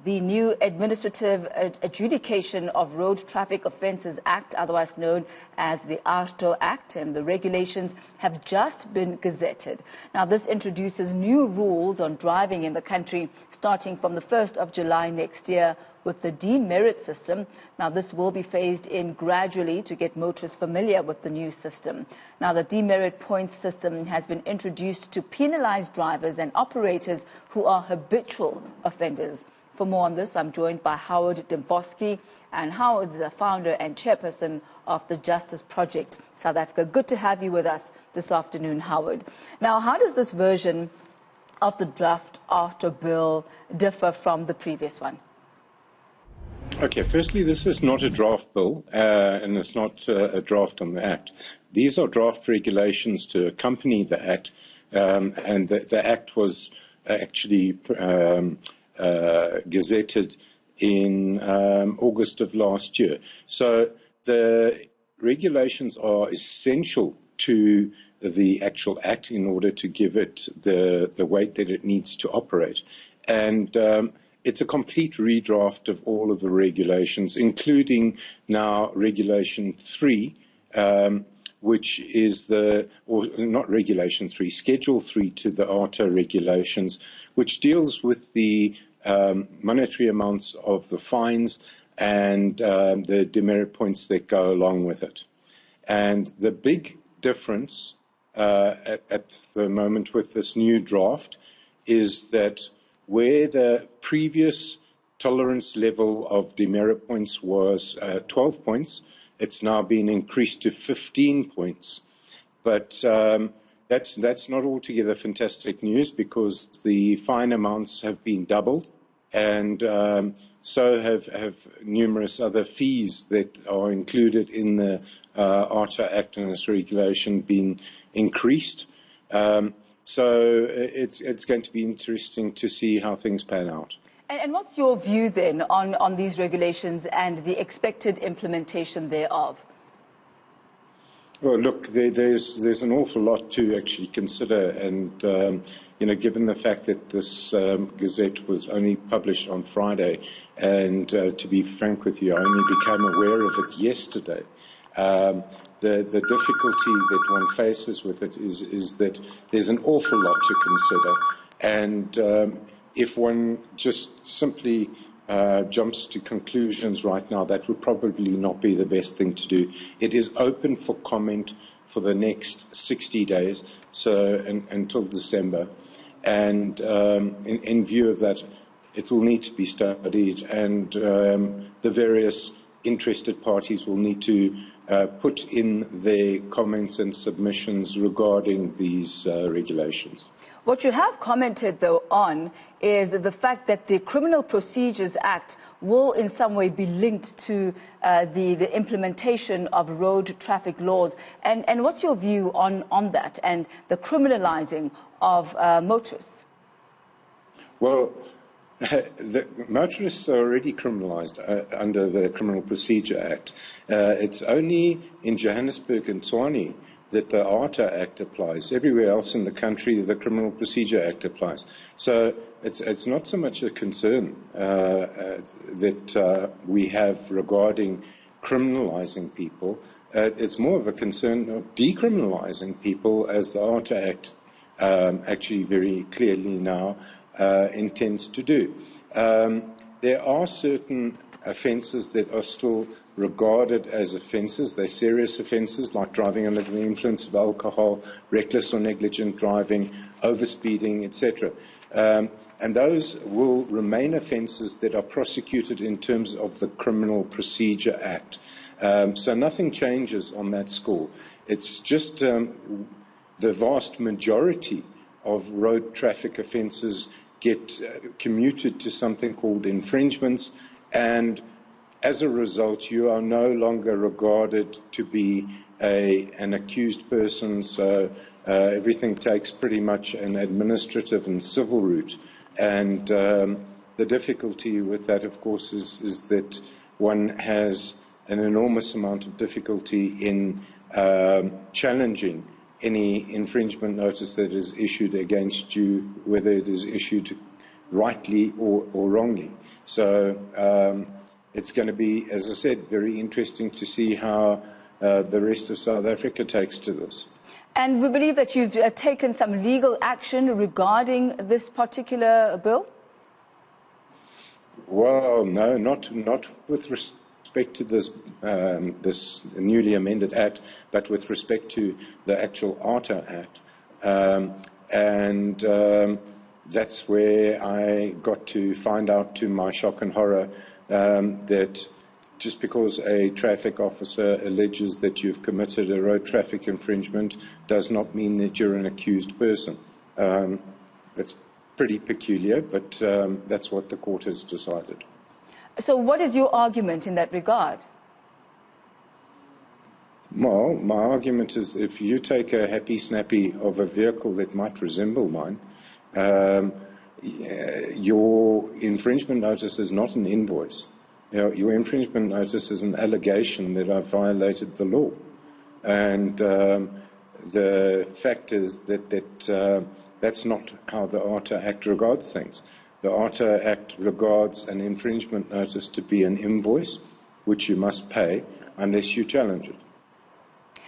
The new Administrative Adjudication of Road Traffic Offences Act, otherwise known as the Aarto Act, and the regulations have just been gazetted. Now, this introduces new rules on driving in the country starting from the 1st of July next year with the Demerit system. Now, this will be phased in gradually to get motorists familiar with the new system. Now, the Demerit points system has been introduced to penalise drivers and operators who are habitual offenders. For more on this, I'm joined by Howard Dembvosky, and Howard is the founder and chairperson of the Justice Project South Africa. Good to have you with us this afternoon, Howard. Now, how does this version of the draft Aarto bill differ from the previous one? Okay, firstly, this is not a draft bill, and it's not a draft on the Act. These are draft regulations to accompany the Act, and the Act was actually gazetted in August of last year. So the regulations are essential to the actual Act in order to give it the weight that it needs to operate. And it's a complete redraft of all of the regulations, including now Regulation 3, which is not Regulation 3, Schedule 3 to the Aarto regulations, which deals with the monetary amounts of the fines and the demerit points that go along with it. And the big difference at the moment with this new draft is that where the previous tolerance level of demerit points was 12 points, it's now been increased to 15 points. But that's not altogether fantastic news, because the fine amounts have been doubled, and so have numerous other fees that are included in the Otter Act and its regulation been increased. So it's going to be interesting to see how things pan out. And what's your view then on these regulations and the expected implementation thereof? Well, look, there's an awful lot to actually consider, and given the fact that this Gazette was only published on Friday, and to be frank with you, I only became aware of it yesterday. The difficulty that one faces with it is that there's an awful lot to consider, and if one just simply jumps to conclusions right now, that would probably not be the best thing to do. It is open for comment for the next 60 days, so until December, and in view of that, it will need to be studied, and the various interested parties will need to put in their comments and submissions regarding these regulations. What you have commented, though, on is the fact that the Criminal Procedures Act will in some way be linked to the implementation of road traffic laws. And what's your view on that and the criminalising of motorists? Well, the motorists are already criminalised under the Criminal Procedure Act. It's only in Johannesburg and Tshwane that the Otter Act applies. Everywhere else in the country, the Criminal Procedure Act applies. So it's not so much a concern that we have regarding criminalising people. It's more of a concern of decriminalising people, as the Otter Act actually very clearly now intends to do. There are certain offences that are still regarded as offences. They're serious offences, like driving under the influence of alcohol, reckless or negligent driving, overspeeding, etc. And those will remain offences that are prosecuted in terms of the Criminal Procedure Act. So nothing changes on that score. It's just the vast majority of road traffic offences get commuted to something called infringements, and as a result, you are no longer regarded to be an accused person, so everything takes pretty much an administrative and civil route. And the difficulty with that, of course, is that one has an enormous amount of difficulty in challenging any infringement notice that is issued against you, whether it is issued rightly or wrongly. So it's going to be, as I said, very interesting to see how the rest of South Africa takes to this. And we believe that you've taken some legal action regarding this particular bill? Well, no, not with respect to this this newly amended Act, but with respect to the actual Otter Act. That's where I got to find out, to my shock and horror, that just because a traffic officer alleges that you've committed a road traffic infringement does not mean that you're an accused person. That's pretty peculiar, but that's what the court has decided. So what is your argument in that regard? Well, my argument is, if you take a happy snappy of a vehicle that might resemble mine, your infringement notice is not an invoice. Your infringement notice is an allegation that I've violated the law. And the fact is that that's not how the Otter Act regards things. The Otter Act regards an infringement notice to be an invoice, which you must pay unless you challenge it.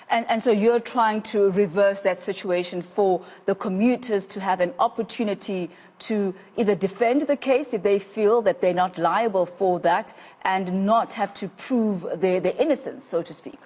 And so you're trying to reverse that situation for the commuters to have an opportunity to either defend the case if they feel that they're not liable for that, and not have to prove their innocence, so to speak.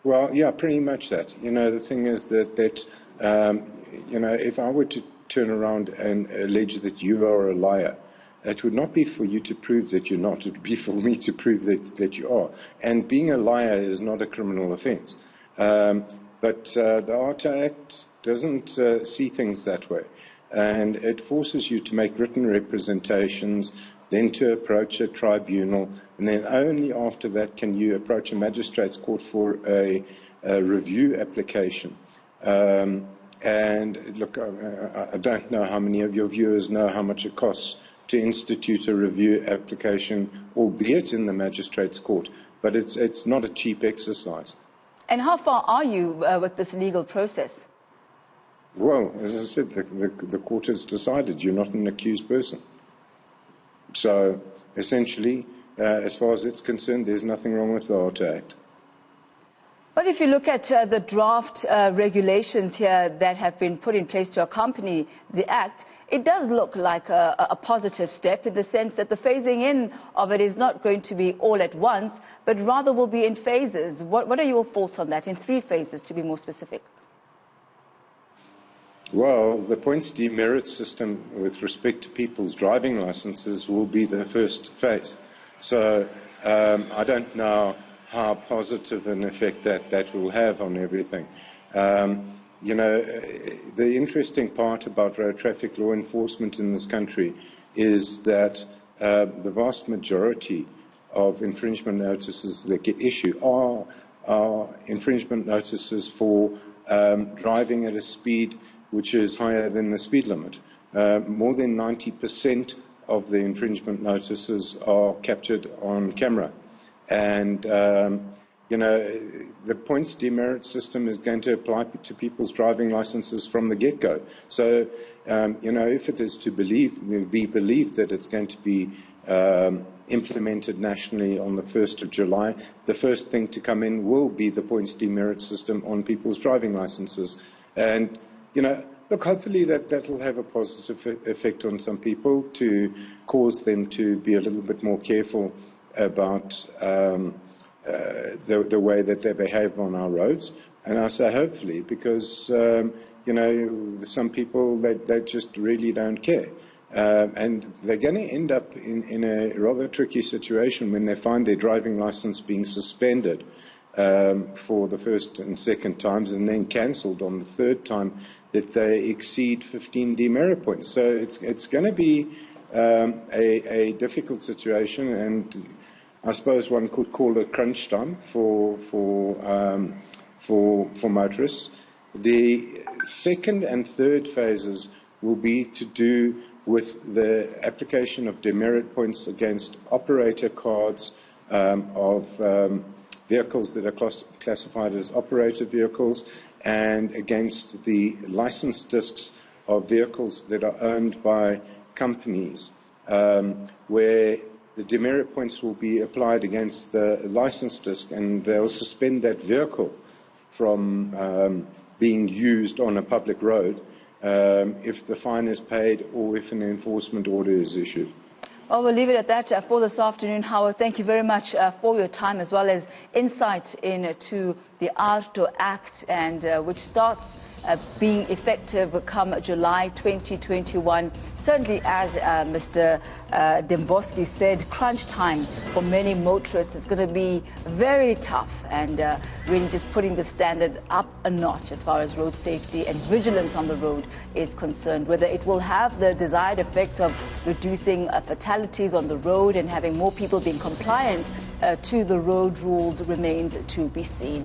Well, yeah, pretty much that. The thing is that if I were to turn around and allege that you are a liar, it would not be for you to prove that you're not. It would be for me to prove that you are. And being a liar is not a criminal offence. But the Otter Act doesn't see things that way. And it forces you to make written representations, then to approach a tribunal, and then only after that can you approach a magistrate's court for a review application. And look, I don't know how many of your viewers know how much it costs to institute a review application, albeit in the magistrate's court, but it's not a cheap exercise. And how far are you with this legal process? Well, as I said, the court has decided you're not an accused person. So, essentially, as far as it's concerned, there's nothing wrong with the Otter Act. But if you look at the draft regulations here that have been put in place to accompany the Act, it does look like a positive step, in the sense that the phasing in of it is not going to be all at once, but rather will be in phases. What are your thoughts on that, in 3 phases to be more specific? Well, the points demerit system with respect to people's driving licenses will be the first phase. So I don't know how positive an effect that will have on everything. The interesting part about road traffic law enforcement in this country is that the vast majority of infringement notices that get issued are infringement notices for driving at a speed which is higher than the speed limit. More than 90% of the infringement notices are captured on camera. And the points demerit system is going to apply to people's driving licenses from the get-go. So, if it is to be believed that it's going to be implemented nationally on the 1st of July, the first thing to come in will be the points demerit system on people's driving licenses. And, look, hopefully that will have a positive effect on some people, to cause them to be a little bit more careful about the way that they behave on our roads. And I say hopefully, because, some people, they just really don't care. And they're going to end up in a rather tricky situation when they find their driving license being suspended for the first and second times, and then cancelled on the third time that they exceed 15 demerit points. So it's going to be a difficult situation, and I suppose one could call it crunch time for motorists. The second and third phases will be to do with the application of demerit points against operator cards of vehicles that are classified as operator vehicles, and against the license discs are vehicles that are owned by companies, where the demerit points will be applied against the license disc, and they'll suspend that vehicle from being used on a public road if the fine is paid or if an enforcement order is issued. Well, we'll leave it at that for this afternoon. Howard, thank you very much for your time, as well as insight into the Aarto Act, and which starts being effective come July 2021. Certainly, as Mr. Dembvosky said, crunch time for many motorists is going to be very tough, and really just putting the standard up a notch as far as road safety and vigilance on the road is concerned. Whether it will have the desired effect of reducing fatalities on the road and having more people being compliant to the road rules remains to be seen.